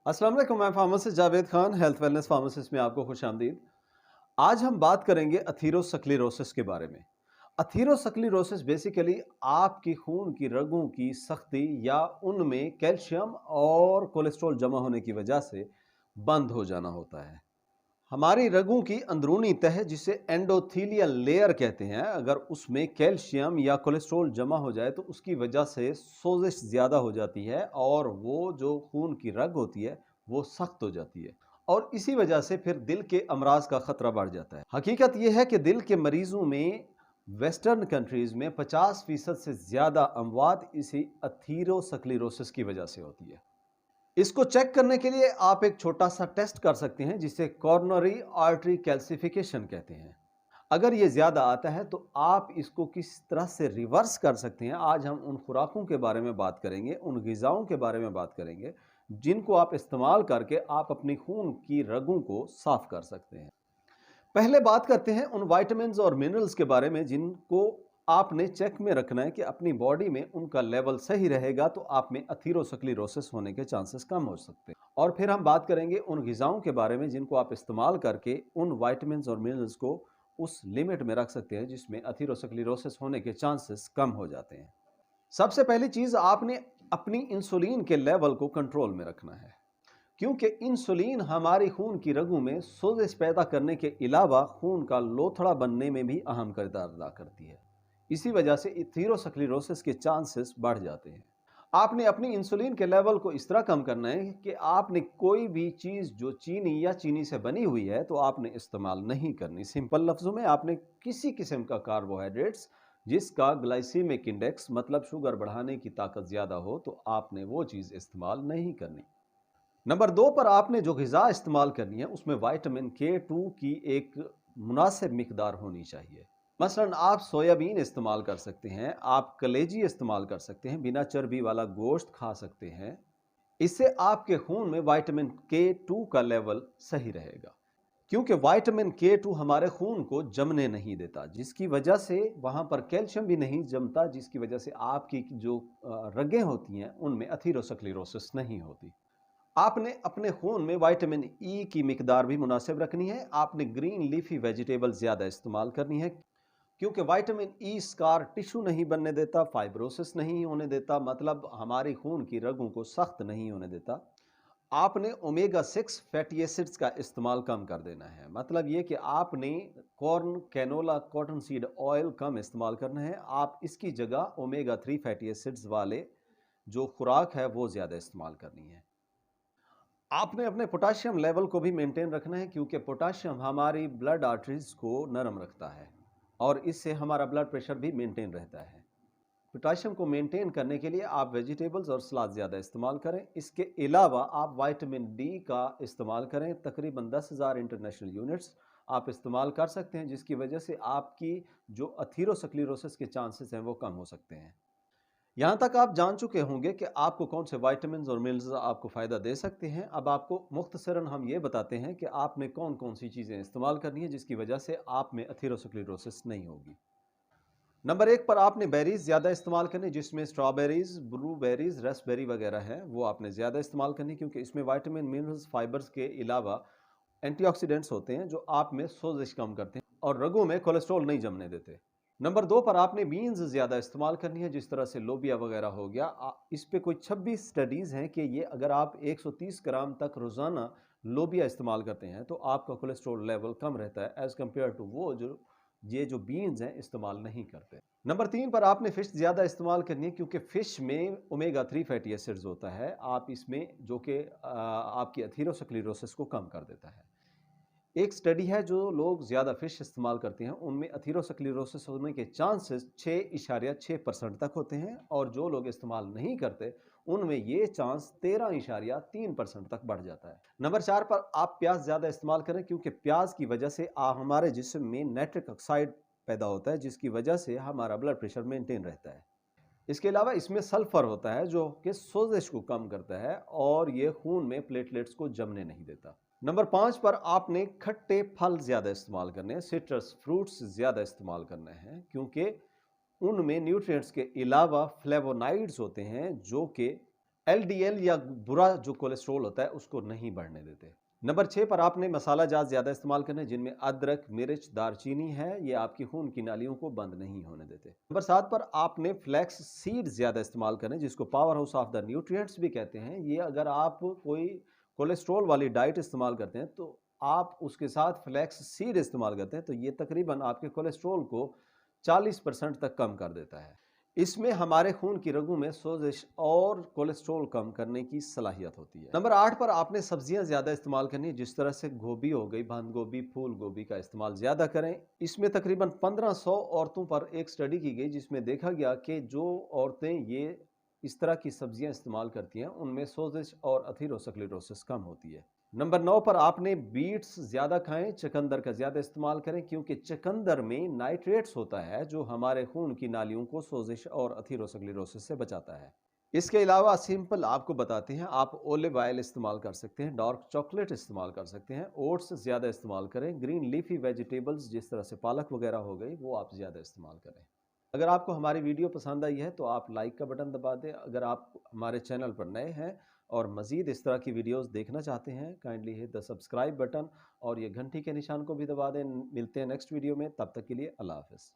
अस्सलाम वालेकुम, मैं pharmacist Javed Khan, health wellness pharmacist में आपको खुशामदीद। आज हम बात करेंगे अथीरोस्क्लेरोसिस के बारे में। अथीरोस्क्लेरोसिस बेसिकली आपकी खून की रगों की सख्ती या उनमें कैल्शियम और कोलेस्ट्रॉल जमा होने की वजह से बंद हो जाना होता है। हमारी रगों की अंदरूनी तह जिसे एंडोथीलियल लेयर कहते हैं, अगर उसमें कैल्शियम या कोलेस्ट्रॉल जमा हो जाए तो उसकी वजह से सोजिश ज़्यादा हो जाती है और वो जो खून की रग होती है वो सख्त हो जाती है और इसी वजह से फिर दिल के अमराज का खतरा बढ़ जाता है। हकीकत यह है कि दिल के मरीजों में वेस्टर्न कंट्रीज में 50% से ज़्यादा अमवात इसी अथीरोस्क्लेरोसिस की वजह से होती है। इसको चेक करने के लिए आप एक छोटा सा टेस्ट कर सकते हैं जिसे कॉर्नरी आर्टरी कैल्सिफिकेशन कहते हैं। अगर ये ज्यादा आता है तो आप इसको किस तरह से रिवर्स कर सकते हैं, आज हम उन खुराकों के बारे में बात करेंगे, उन ग़िज़ाओं के बारे में बात करेंगे जिनको आप इस्तेमाल करके आप अपनी खून की रगों को साफ कर सकते हैं। पहले बात करते हैं उन विटामिन्स और मिनरल्स के बारे में जिनको आपने चेक में रखना है कि अपनी बॉडी में उनका लेवल सही रहेगा तो आप में अथीरोस्क्लेरोसिस होने के चांसेस कम हो सकते हैं। और फिर हम बात करेंगे उन ग़िज़ाओं के बारे में जिनको आप इस्तेमाल करके उन विटामिन्स और मिनरल्स को उस लिमिट में रख सकते हैं जिसमें अथीरोस्क्लेरोसिस होने के चांसेस कम हो जाते हैं। सबसे पहली चीज़, आपने अपनी इंसुलिन के लेवल को कंट्रोल में रखना है, क्योंकि इंसुलिन हमारी खून की रगों में सोजिश पैदा करने के अलावा खून का लोथड़ा बनने में भी अहम किरदार अदा करती है। इसी वजह से एथेरोस्क्लेरोसिस के चांसेस बढ़ जाते हैं। आपने अपनी इंसुलिन के लेवल को इस तरह कम करना है कि आपने कोई भी चीज़ जो चीनी या चीनी से बनी हुई है तो आपने इस्तेमाल नहीं करनी। सिंपल लफ्ज़ों में, आपने किसी किस्म का कार्बोहाइड्रेट्स जिसका ग्लाइसीमिक इंडेक्स मतलब शुगर बढ़ाने की ताकत ज़्यादा हो तो आपने वो चीज़ इस्तेमाल नहीं करनी। नंबर 2 पर आपने जो ग़िज़ा इस्तेमाल करनी है उसमें विटामिन K2 की एक मुनासिब मिकदार होनी चाहिए। मसलन आप सोयाबीन इस्तेमाल कर सकते हैं, आप कलेजी इस्तेमाल कर सकते हैं, बिना चर्बी वाला गोश्त खा सकते हैं। इससे आपके खून में विटामिन K2 का लेवल सही रहेगा, क्योंकि विटामिन K2 हमारे खून को जमने नहीं देता, जिसकी वजह से वहाँ पर कैल्शियम भी नहीं जमता, जिसकी वजह से आपकी जो रगें होती हैं उनमें अथीरोस्क्लेरोसिस नहीं होती। आपने अपने खून में विटामिन ई की मिकदार भी मुनासिब रखनी है। आपने ग्रीन लीफी वेजिटेबल ज़्यादा इस्तेमाल करनी है, क्योंकि विटामिन ई स्कार टिश्यू नहीं बनने देता, फाइब्रोसिस नहीं होने देता, मतलब हमारी खून की रगों को सख्त नहीं होने देता। आपने ओमेगा 6 फैटी एसिड्स का इस्तेमाल कम कर देना है, मतलब ये कि आपने corn, canola, cotton seed oil कम इस्तेमाल करना है। आप इसकी जगह ओमेगा 3 फैटी एसिड्स वाले जो खुराक है वो ज़्यादा इस्तेमाल करनी है। आपने अपने पोटाशियम लेवल को भी मेंटेन रखना है, क्योंकि पोटाशियम हमारी ब्लड आर्टरीज को नरम रखता है और इससे हमारा ब्लड प्रेशर भी मेंटेन रहता है। पोटाशियम को मेंटेन करने के लिए आप वेजिटेबल्स और सलाद ज़्यादा इस्तेमाल करें। इसके अलावा आप विटामिन डी का इस्तेमाल करें, तकरीबन 10,000 इंटरनेशनल यूनिट्स आप इस्तेमाल कर सकते हैं, जिसकी वजह से आपकी जो अथीरोस्क्लेरोसिस के चांसेस हैं वो कम हो सकते हैं। यहाँ तक आप जान चुके होंगे कि आपको कौन से विटामिन्स और मिनरल्स आपको फ़ायदा दे सकते हैं। अब आपको मुख्तसरन हम ये बताते हैं कि आपने कौन कौन सी चीज़ें इस्तेमाल करनी है जिसकी वजह से आप में अथीरोस्क्लेरोसिस नहीं होगी। नंबर 1 पर आपने बेरीज़ ज़्यादा इस्तेमाल करनी, जिसमें स्ट्रॉबेरीज़, ब्लूबेरीज़, रास्पबेरी वगैरह हैं, वो आपने ज़्यादा इस्तेमाल करनी, क्योंकि इसमें विटामिन, मिनरल्स, फाइबर्स के अलावा एंटीऑक्सीडेंट्स होते हैं जो आप में सोजिश कम करते हैं और रगों में कोलेस्ट्रॉल नहीं जमने देते। नंबर 2 पर आपने बीन्स ज़्यादा इस्तेमाल करनी है, जिस तरह से लोबिया वगैरह हो गया। इस पे कोई 26 स्टडीज़ हैं कि ये अगर आप 130 ग्राम तक रोज़ाना लोबिया इस्तेमाल करते हैं तो आपका कोलेस्ट्रॉल लेवल कम रहता है एज़ कम्पेयर टू वो जो ये जो बीन्स हैं इस्तेमाल नहीं करते। नंबर 3 पर आपने फ़िश ज़्यादा इस्तेमाल करनी है, क्योंकि फ़िश में ओमेगा 3 फैटी एसिड्स होता है। आप इसमें जो कि आपकी अथीरोस्क्लेरोसिस को कम कर देता है। एक स्टडी है, जो लोग ज़्यादा फ़िश इस्तेमाल करते हैं उनमें अथीरोस्क्लेरोसिस होने के चांसेस 6.6% तक होते हैं और जो लोग इस्तेमाल नहीं करते उनमें ये चांस 13.3% तक बढ़ जाता है। नंबर 4 पर आप प्याज ज़्यादा इस्तेमाल करें, क्योंकि प्याज की वजह से हमारे जिस्म में नाइट्रिक ऑक्साइड पैदा होता है, जिसकी वजह से हमारा ब्लड प्रेशर मेंटेन रहता है। इसके अलावा इसमें सल्फर होता है जो कि सोजिश को कम करता है और ये खून में प्लेटलेट्स को जमने नहीं देता। नंबर 5 पर आपने खट्टे फल ज़्यादा इस्तेमाल करने हैं, सिट्रस फ्रूट्स ज़्यादा इस्तेमाल करने हैं, क्योंकि उनमें न्यूट्रिएंट्स के अलावा फ्लेवोनाइड्स होते हैं जो कि एलडीएल या बुरा जो कोलेस्ट्रॉल होता है उसको नहीं बढ़ने देते। नंबर 6 पर आपने मसाला जात ज़्यादा इस्तेमाल करने जिनमें अदरक, मिर्च, दालचीनी है, ये आपकी खून की नालियों को बंद नहीं होने देते। नंबर 7 पर आपने फ्लैक्स सीड ज़्यादा इस्तेमाल करें जिसको power house of the nutrients भी कहते हैं। ये अगर आप कोई कोलेस्ट्रॉल वाली डाइट इस्तेमाल करते हैं तो आप उसके साथ फ्लैक्स सीड इस्तेमाल करते हैं तो ये तकरीबन आपके कोलेस्ट्रॉल को 40% तक कम कर देता है। इसमें हमारे खून की रगों में सोजिश और कोलेस्ट्रॉल कम करने की सलाहियत होती है। नंबर 8 पर आपने सब्जियां ज़्यादा इस्तेमाल करनी है, जिस तरह से गोभी हो गई, बंद गोभी, फूल गोभी का इस्तेमाल ज़्यादा करें। इसमें तकरीबन 1500 औरतों पर एक स्टडी की गई जिसमें देखा गया कि जो औरतें ये इस तरह की सब्जियां इस्तेमाल करती हैं उनमें सोजिश और अथीरोस्क्लेरोसिस कम होती है। नंबर 9 पर आपने बीट्स ज़्यादा खाएं, चुकंदर का ज़्यादा इस्तेमाल करें क्योंकि चुकंदर में नाइट्रेट्स होता है जो हमारे खून की नालियों को सोजिश और अथीरोस्क्लेरोसिस से बचाता है। इसके अलावा सिंपल आपको बताते हैं, आप ओलिव ऑयल इस्तेमाल कर सकते हैं, डार्क चॉकलेट इस्तेमाल कर सकते हैं, ओट्स ज़्यादा इस्तेमाल करें, ग्रीन लीफी वेजिटेबल्स जिस तरह से पालक वगैरह हो गई वो आप ज़्यादा इस्तेमाल करें। अगर आपको हमारी वीडियो पसंद आई है तो आप लाइक का बटन दबा दें। अगर आप हमारे चैनल पर नए हैं और मज़ीद इस तरह की वीडियोस देखना चाहते हैं, kindly hit the subscribe button और ये घंटी के निशान को भी दबा दें। मिलते हैं नेक्स्ट वीडियो में, तब तक के लिए अल्लाह हाफ़िज़।